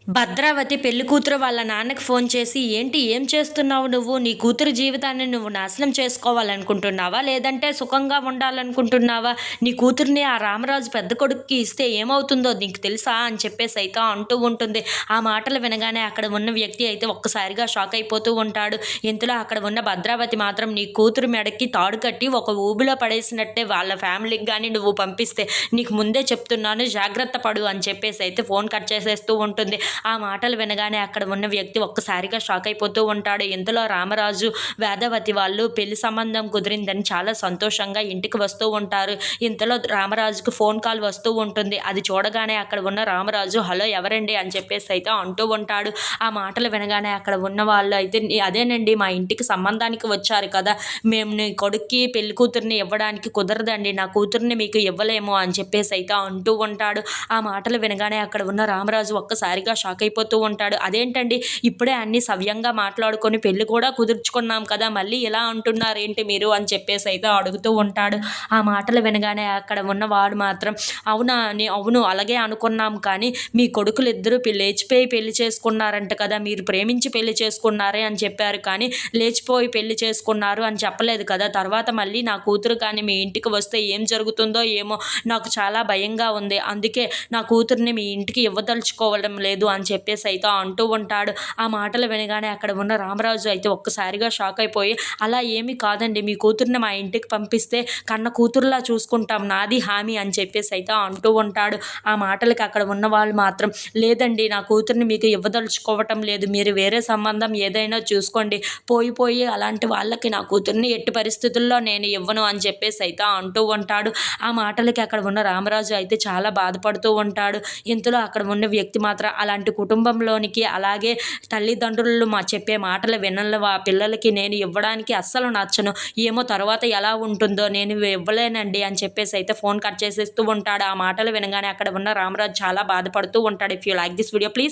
భద్రావతి పెళ్లి కూతురు వాళ్ళ నాన్నకి ఫోన్ చేసి, "ఏంటి ఏం చేస్తున్నావు నువ్వు? నీ కూతురు జీవితాన్ని నువ్వు నాశనం చేసుకోవాలనుకుంటున్నావా? లేదంటే సుఖంగా ఉండాలనుకుంటున్నావా? నీ కూతురిని ఆ రామరాజు పెద్ద కొడుక్కి ఇస్తే ఏమవుతుందో నీకు తెలుసా?" అని చెప్పేసి అయితే అంటూ ఉంటుంది. ఆ మాటలు వినగానే అక్కడ ఉన్న వ్యక్తి అయితే ఒక్కసారిగా షాక్ అయిపోతూ ఉంటాడు. ఇంతలో అక్కడ ఉన్న భద్రావతి మాత్రం, "నీ కూతురు మెడకి తాడు కట్టి ఒక ఊబిలో పడేసినట్టే వాళ్ళ ఫ్యామిలీకి గానీ నువ్వు పంపిస్తే నీకు ముందే చెప్తున్నాను, జాగ్రత్త పడు" అని చెప్పేసి అయితే ఫోన్ కట్ చేసేస్తూ ఉంటుంది. ఆ మాటలు వినగానే అక్కడ ఉన్న వ్యక్తి ఒక్కసారిగా షాక్ అయిపోతూ ఉంటాడు. ఇంతలో రామరాజు, వేదవతి వాళ్ళు పెళ్లి సంబంధం కుదిరిందని చాలా సంతోషంగా ఇంటికి వస్తూ ఉంటారు. ఇంతలో రామరాజుకి ఫోన్ కాల్ వస్తూ ఉంటుంది. అది చూడగానే అక్కడ ఉన్న రామరాజు, "హలో ఎవరండి?" అని చెప్పేసి అయితే అంటూ ఉంటాడు. ఆ మాటలు వినగానే అక్కడ ఉన్న వాళ్ళు అయితే, "అదేనండి, మా ఇంటికి సంబంధానికి వచ్చారు కదా, మేము నీ కొడుక్కి పెళ్లి కూతుర్ని ఇవ్వడానికి కుదరదండి, నా కూతుర్ని మీకు ఇవ్వలేము" అని చెప్పేసి అయితే అంటూ ఉంటాడు. ఆ మాటలు వినగానే అక్కడ ఉన్న రామరాజు ఒక్కసారిగా షాక్ అయిపోతూ ఉంటాడు. "అదేంటండి, ఇప్పుడే అన్నీ సవ్యంగా మాట్లాడుకొని పెళ్లి కూడా కుదుర్చుకున్నాం కదా, మళ్ళీ ఇలా అంటున్నారేంటి మీరు?" అని చెప్పేసి అయితే అడుగుతూ ఉంటాడు. ఆ మాటలు వినగానే అక్కడ ఉన్నవాడు మాత్రం, "అవునా, అవును అలాగే అనుకున్నాం, కానీ మీ కొడుకులిద్దరూ లేచిపోయి పెళ్లి చేసుకున్నారంట కదా, మీరు ప్రేమించి పెళ్లి చేసుకున్నారే అని చెప్పారు, కానీ లేచిపోయి పెళ్లి చేసుకున్నారు అని చెప్పలేదు కదా. తర్వాత మళ్ళీ నా కూతురు కానీ మీ ఇంటికి వస్తే ఏం జరుగుతుందో ఏమో, నాకు చాలా భయంగా ఉంది, అందుకే నా కూతుర్ని మీ ఇంటికి ఇవ్వదలుచుకోవడం లేదు" అని చెప్పేసి అయితే అంటూ ఉంటాడు. ఆ మాటలు వినగానే అక్కడ ఉన్న రామరాజు అయితే ఒక్కసారిగా షాక్ అయిపోయి, "అలా ఏమీ కాదండి, మీ కూతుర్ని మా ఇంటికి పంపిస్తే కన్న కూతురులా చూసుకుంటాం, నాది హామీ" అని చెప్పేసి అయితే అంటూ ఉంటాడు. ఆ మాటలకి అక్కడ ఉన్న వాళ్ళు మాత్రం, "లేదండి, నా కూతుర్ని మీకు ఇవ్వదలుచుకోవటం లేదు, మీరు వేరే సంబంధం ఏదైనా చూసుకోండి, పోయి అలాంటి వాళ్ళకి నా కూతుర్ని ఎట్టి పరిస్థితుల్లో నేను ఇవ్వను" అని చెప్పేసి అయితే అంటూ ఉంటాడు. ఆ మాటలకి అక్కడ ఉన్న రామరాజు అయితే చాలా బాధపడుతూ ఉంటాడు. ఇంతలో అక్కడ ఉన్న వ్యక్తి మాత్రం, "అలాంటి కుటుంబంలోనికి, అలాగే తల్లిదండ్రులు చెప్పే మాటలు వినని పిల్లలకి నేను ఇవ్వడానికి అస్సలు నచ్చను, ఏమో తర్వాత ఎలా ఉంటుందో, నేను ఇవ్వలేనండి" అని చెప్పేసి అయితే ఫోన్ కట్ చేసేస్తూ ఉంటాడు. ఆ మాటలు వినగానే అక్కడ ఉన్న రామరాజు చాలా బాధపడుతూ ఉంటాడు. If you like this video, please